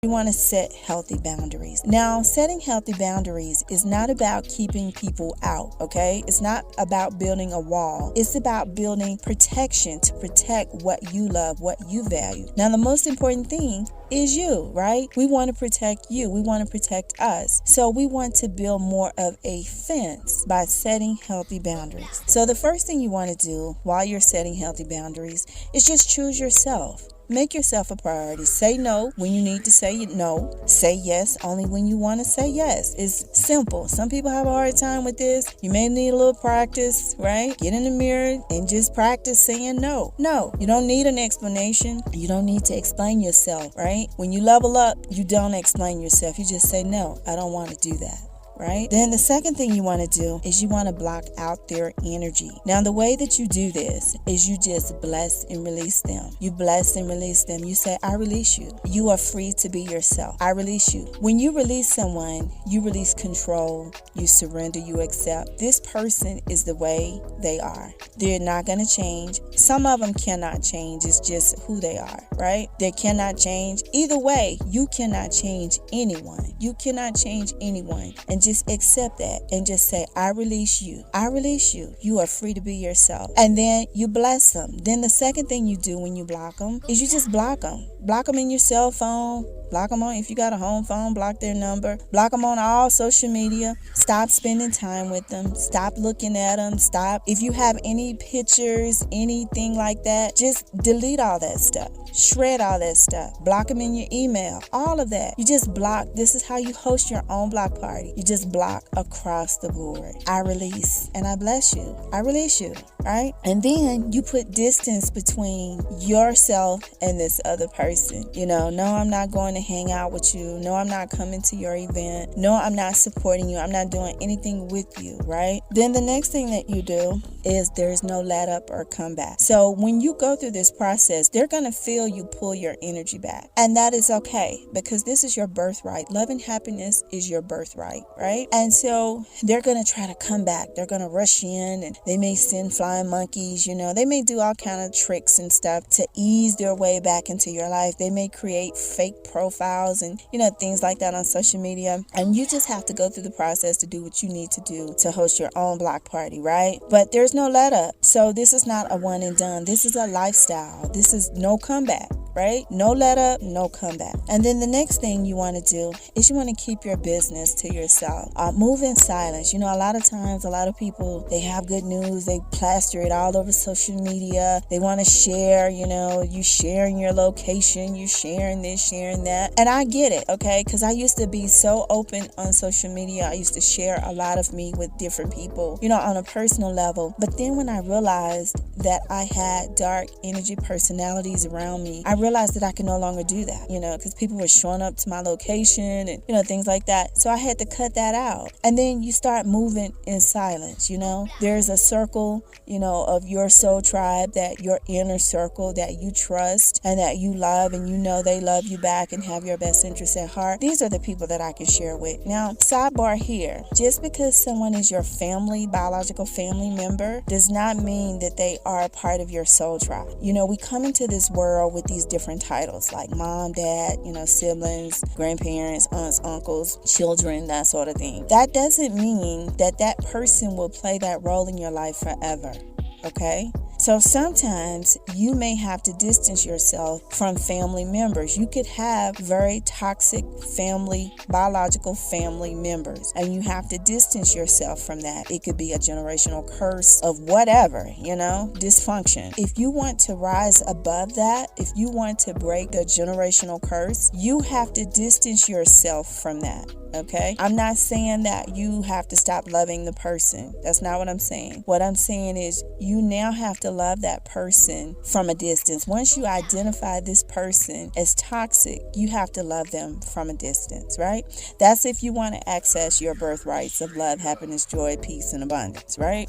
You want to set healthy boundaries. Now, setting healthy boundaries is not about keeping people out, okay? It's not about building a wall. It's about building protection to protect what you love, what you value. Now, the most important thing is you, right? We want to protect you. We want to protect us. So we want to build more of a fence by setting healthy boundaries. So the first thing you want to do while you're setting healthy boundaries is just choose yourself. Make yourself a priority. Say no when you need to say no. Say yes only when you want to say yes. It's simple. Some people have a hard time with this. You may need a little practice, right? Get in the mirror and just practice saying no. No, you don't need an explanation. You don't need to explain yourself, right? When you level up, you don't explain yourself. You just say no, I don't want to do that. Right? Then the second thing you want to do is you want to block out their energy. Now, the way that you do this is you just bless and release them. You bless and release them. You say, I release you. You are free to be yourself. I release you. When you release someone, you release control, you surrender, you accept. This person is the way they are. They're not going to change. Some of them cannot change. It's just who they are, right? They cannot change. Either way, you cannot change anyone. You cannot change anyone. And just accept that and just say, I release you. I release you. You are free to be yourself. And then you bless them. Then the second thing you do when you block them is you just block them. Block them in your cell phone. Block them on, if you got a home phone, block their number. Block them on all social media. Stop spending time with them. Stop looking at them. Stop. If you have any pictures, anything like that, just delete all that stuff. Shred all that stuff. Block them in your email. All of that. You just block. This is how you host your own block party. You just block across the board. I release and I bless you. I release you, right? And then you put distance between yourself and this other person. No, I'm not going to hang out with you. No, I'm not coming to your event. No, I'm not supporting you. I'm not doing anything with you, right? Then the next thing that you do is there's no let up or comeback. So when you go through this process, they're going to feel you pull your energy back. And that is okay because this is your birthright. Love and happiness is your birthright, right? And so they're going to try to come back. They're going to rush in and they may send flying monkeys, they may do all kind of tricks and stuff to ease their way back into your life. They may create fake profiles and, things like that on social media. And you just have to go through the process to do what you need to do to host your own block party, right? But there's no let up. So this is not a one and done. This is a lifestyle. This is no comeback. Right? No let up, no comeback. And then the next thing you want to do is you want to keep your business to yourself. Move in silence. A lot of times, a lot of people, they have good news. They plaster it all over social media. They want to share, you sharing your location, you sharing this, sharing that. And I get it, okay? Because I used to be so open on social media. I used to share a lot of me with different people, on a personal level. But then when I realized that I had dark energy personalities around me, I realized that I could no longer do that, because people were showing up to my location and, things like that. So I had to cut that out. And then you start moving in silence, There's a circle, of your soul tribe, that your inner circle that you trust and that you love and they love you back and have your best interests at heart. These are the people that I can share with. Now, sidebar here, just because someone is your family, biological family member, does not mean that they are a part of your soul tribe. We come into this world with these different titles like mom, dad, siblings, grandparents, aunts, uncles, children, that sort of thing. That doesn't mean that that person will play that role in your life forever. Okay? So sometimes you may have to distance yourself from family members. You could have very toxic biological family members, and you have to distance yourself from that. It could be a generational curse of whatever, dysfunction. If you want to rise above that, if you want to break the generational curse, you have to distance yourself from that. Okay? I'm not saying that you have to stop loving the person. That's not what I'm saying. What I'm saying is you now have to love that person from a distance. Once you identify this person as toxic, you have to love them from a distance, right? That's if you want to access your birthrights of love, happiness, joy, peace, and abundance, right?